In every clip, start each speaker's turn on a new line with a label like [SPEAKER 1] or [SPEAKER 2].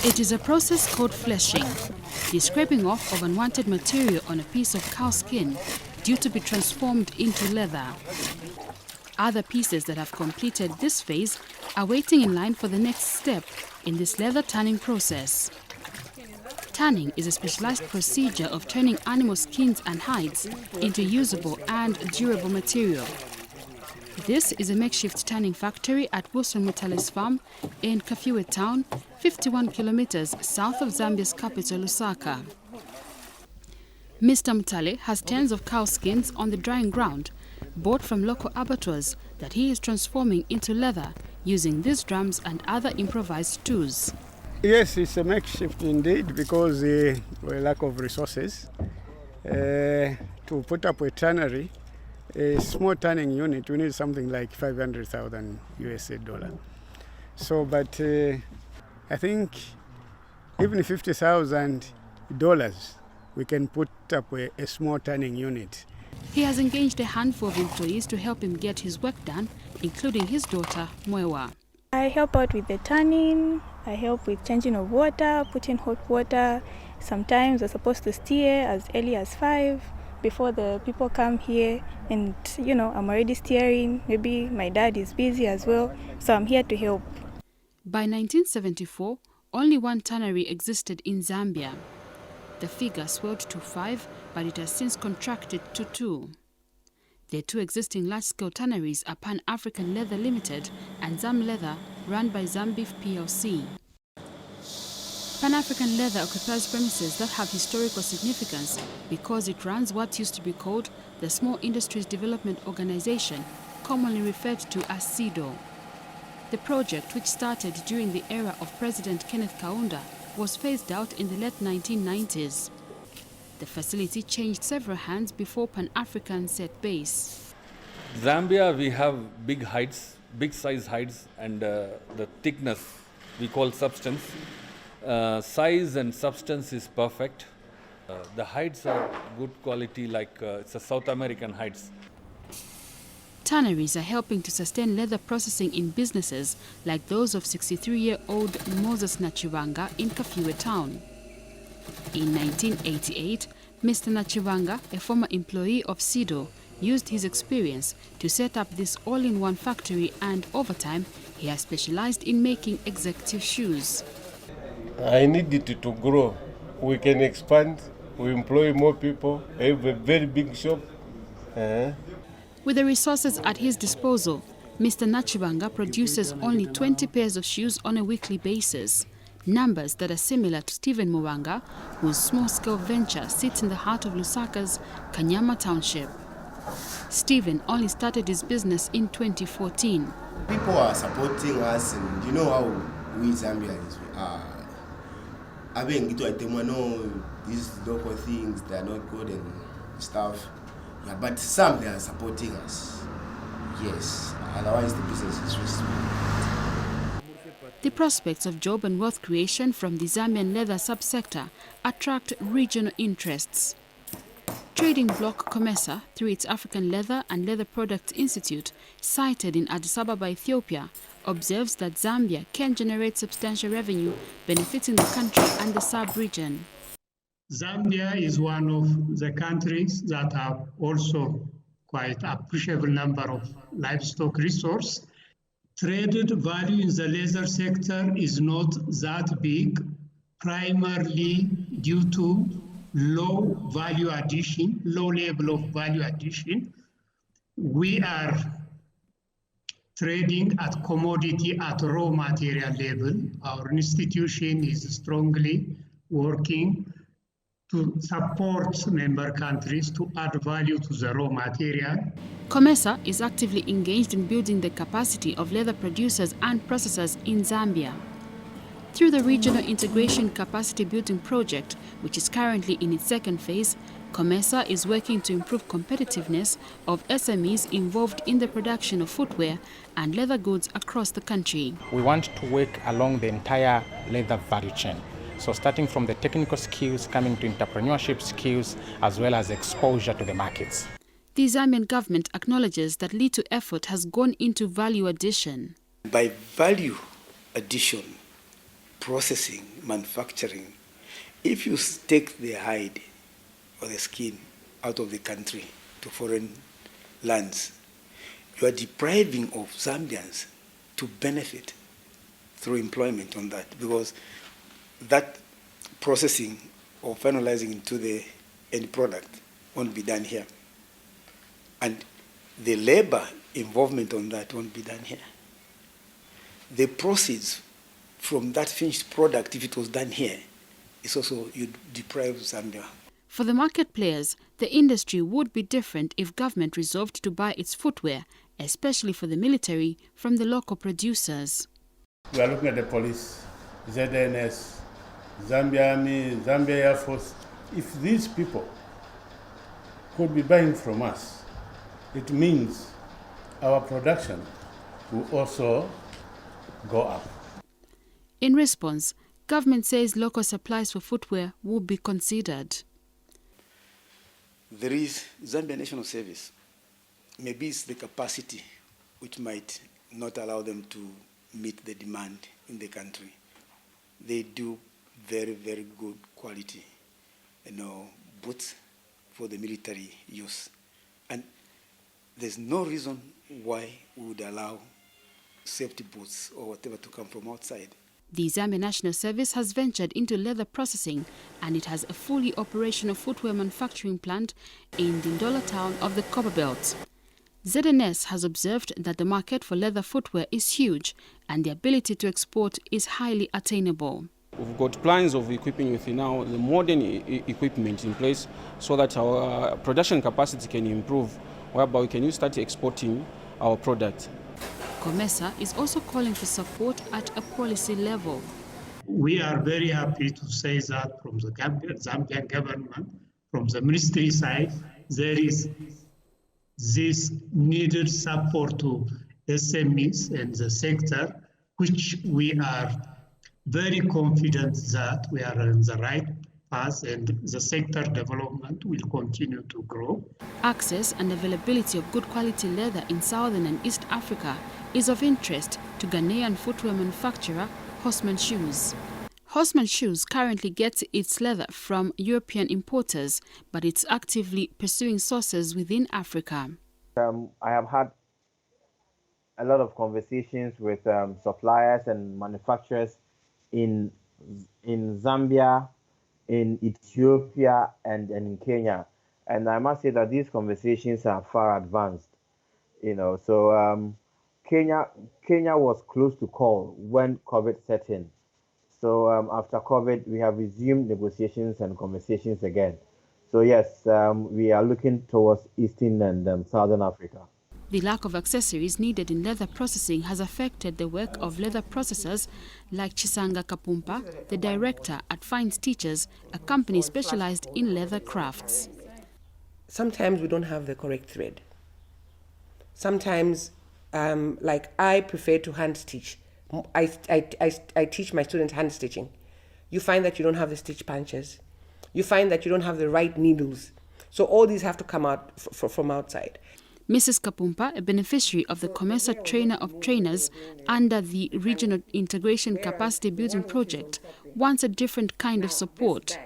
[SPEAKER 1] It is a process called fleshing, the scraping off of unwanted material on a piece of cow skin due to be transformed into leather. Other pieces that have completed this phase are waiting in line for the next step in this leather tanning process. Tanning is a specialized procedure of turning animal skins and hides into usable and durable material. This is a makeshift tanning factory at Wilson Mutale's farm in Kafue town, 51 kilometers south of Zambia's capital, Lusaka. Mr. Mutale has tens of cow skins on the drying ground, bought from local abattoirs, that he is transforming into leather using these drums and other improvised tools.
[SPEAKER 2] Yes, it's a makeshift indeed because we lack of resources. To put up a tannery, a small tanning unit, we need something like 500,000 USA dollar. So, but I think even $50,000, we can put up a small tanning unit.
[SPEAKER 1] He has engaged a handful of employees to help him get his work done, including his daughter, Mwewa.
[SPEAKER 3] I help out with the tanning, I help with changing of water, putting hot water. Sometimes we're supposed to steer as early as 5 before the people come here, and I'm already steering. Maybe my dad is busy as well, so I'm here to help.
[SPEAKER 1] By 1974, only one tannery existed in Zambia. The figure swelled to 5, but it has since contracted to 2. The two existing large-scale tanneries are Pan-African Leather Limited and Zam Leather, run by Zambif PLC. Pan-African Leather occupies premises that have historical significance because it runs what used to be called the Small Industries Development Organization, commonly referred to as SIDO. The project, which started during the era of President Kenneth Kaunda, was phased out in the late 1990s. The facility changed several hands before Pan-African set base.
[SPEAKER 4] Zambia, we have big hides, big size hides, and the thickness we call substance. Size and substance is perfect. The hides are good quality, like it's a South American hides.
[SPEAKER 1] Tanneries are helping to sustain leather processing in businesses like those of 63-year-old Moses Nachibanga in Kafue town. In 1988, Mr. Nachibanga, a former employee of SIDO, used his experience to set up this all-in-one factory, and over time, he has specialized in making executive shoes.
[SPEAKER 5] I needed it to grow. We can expand, we employ more people, have a very big shop.
[SPEAKER 1] With the resources at his disposal, Mr. Nachibanga produces only 20 pairs of shoes on a weekly basis, numbers that are similar to Stephen Mwanga, whose small-scale venture sits in the heart of Lusaka's Kanyama township. Stephen only started his business in 2014.
[SPEAKER 6] People are supporting us, and you know how we Zambians are. I think these local things, they are not good and stuff. Yeah, but some, they are supporting us. Yes, otherwise the business is risky.
[SPEAKER 1] The prospects of job and wealth creation from the Zambian leather subsector attract regional interests. Trading bloc COMESA, through its African Leather and Leather Products Institute, sited in Addis Ababa, Ethiopia, observes that Zambia can generate substantial revenue benefiting the country and the sub-region.
[SPEAKER 7] Zambia is one of the countries that have also quite appreciable number of livestock resource. Traded value in the leather sector is not that big, primarily due to low value addition, low level of value addition. We are trading at commodity at raw material level. Our institution is strongly working to support member countries to add value to the raw material.
[SPEAKER 1] COMESA is actively engaged in building the capacity of leather producers and processors in Zambia. Through the Regional Integration Capacity Building Project, which is currently in its second phase, COMESA is working to improve competitiveness of SMEs involved in the production of footwear and leather goods across the country.
[SPEAKER 8] We want to work along the entire leather value chain. So starting from the technical skills, coming to entrepreneurship skills, as well as exposure to the markets.
[SPEAKER 1] The Zambian government acknowledges that little effort has gone into value addition.
[SPEAKER 9] By value addition, processing, manufacturing, if you take the hide or the skin out of the country to foreign lands, you are depriving of Zambians to benefit through employment on that, because that processing or finalizing into the end product won't be done here. And the labor involvement on that won't be done here. The proceeds from that finished product, if it was done here, is also, you deprive Zambia.
[SPEAKER 1] For the market players, the industry would be different if government resolved to buy its footwear, especially for the military, from the local producers.
[SPEAKER 5] We are looking at the police, ZNS, Zambia Army, Zambia Air Force. If these people could be buying from us, it means our production will also go up.
[SPEAKER 1] In response, government says local supplies for footwear will be considered.
[SPEAKER 9] There is Zambia National Service. Maybe it's the capacity which might not allow them to meet the demand in the country. They do very, very good quality, boots for the military use. And there's no reason why we would allow safety boots or whatever to come from outside.
[SPEAKER 1] The Zambia National Service has ventured into leather processing, and it has a fully operational footwear manufacturing plant in the Ndola town of the Copperbelt. ZNS has observed that the market for leather footwear is huge and the ability to export is highly attainable.
[SPEAKER 10] We've got plans of equipping with now the modern equipment in place so that our production capacity can improve, whereby we can start exporting our product.
[SPEAKER 1] COMESA is also calling for support at a policy level.
[SPEAKER 7] We are very happy to say that from the Zambian government, from the ministry side, there is this needed support to SMEs and the sector, which we are very confident that we are on the right path and the sector development will continue to grow.
[SPEAKER 1] Access and availability of good quality leather in Southern and East Africa is of interest to Ghanaian footwear manufacturer Horseman Shoes. Horseman Shoes currently gets its leather from European importers, but it's actively pursuing sources within Africa.
[SPEAKER 11] I have had a lot of conversations with suppliers and manufacturers in Zambia, in Ethiopia, and in Kenya. And I must say that these conversations are far advanced. So Kenya was close to call when COVID set in. So after COVID, we have resumed negotiations and conversations again. So yes, we are looking towards Eastern and Southern Africa.
[SPEAKER 1] The lack of accessories needed in leather processing has affected the work of leather processors like Chisanga Kapumpa, the director at Fine Stitches, a company specialized in leather crafts.
[SPEAKER 12] Sometimes we don't have the correct thread. Sometimes, I prefer to hand stitch. I teach my students hand stitching. You find that you don't have the stitch punches. You find that you don't have the right needles. So all these have to come out from outside.
[SPEAKER 1] Mrs. Kapumpa, a beneficiary of the COMESA Trainer of Trainers under the Regional Integration Capacity Building Project, wants a different kind of support.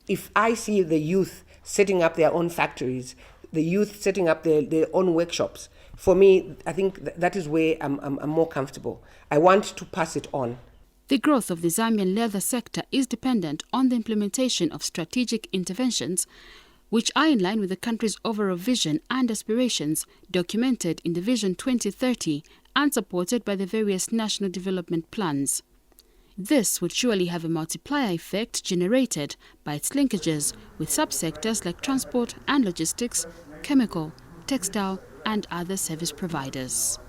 [SPEAKER 12] If I see the youth setting up their own factories, the youth setting up their own workshops, for me, I think that is where I'm more comfortable. I want to pass it on.
[SPEAKER 1] The growth of the Zambian leather sector is dependent on the implementation of strategic interventions, which are in line with the country's overall vision and aspirations documented in the Vision 2030 and supported by the various national development plans. This would surely have a multiplier effect generated by its linkages with subsectors like transport and logistics, chemical, textile, and other service providers.